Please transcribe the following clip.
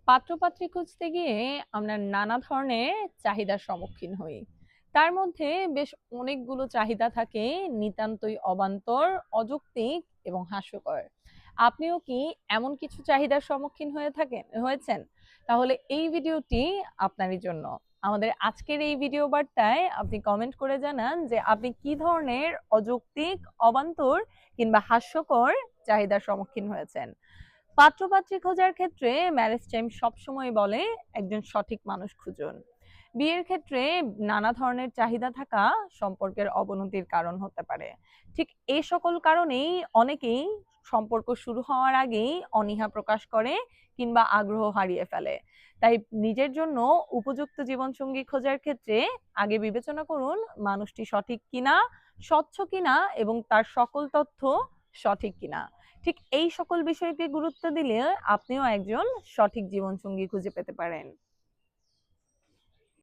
পাত্রপাত্রী খুঁজতে গিয়ে আমরা নানা ধরনের চাহিদার সম্মুখীন হই। তার মধ্যে বেশ অনেকগুলো চাহিদা থাকে নিতান্তই অবান্তর, অযৌক্তিক এবং হাস্যকর। আপনিও কি এমন কিছু চাহিদার সম্মুখীন হয়েছেন? তাহলে এই ভিডিওটি আপনারই জন্য। আমাদের আজকের এই ভিডিও বার্তায় আপনি কমেন্ট করে জানান যে আপনি কি ধরনের অযৌক্তিক, অবান্তর কিংবা হাস্যকর চাহিদার সম্মুখীন হয়েছেন। পাত্রপাত্রী খোঁজার ক্ষেত্রে ম্যারেজ টাইম সবসময় বলে একজন সঠিক মানুষ খুঁজুন। বিয়ের ক্ষেত্রে নানা ধরনের চাহিদা থাকা সম্পর্কের অবনতির কারণ হতে পারে। ঠিক এই সকল কারণেই অনেকেই সম্পর্ক শুরু হওয়ার আগেই অনীহা প্রকাশ করে কিংবা আগ্রহ হারিয়ে ফেলে। তাই নিজের জন্য উপযুক্ত জীবনসঙ্গী খোঁজার ক্ষেত্রে আগে বিবেচনা করুন মানুষটি সঠিক কিনা, স্বচ্ছ কিনা এবং তার সকল তথ্য সঠিক কিনা। ঠিক এই সকল বিষয়কে গুরুত্ব দিলে আপনিও একজন সঠিক জীবনসঙ্গী খুঁজে পেতে পারেন।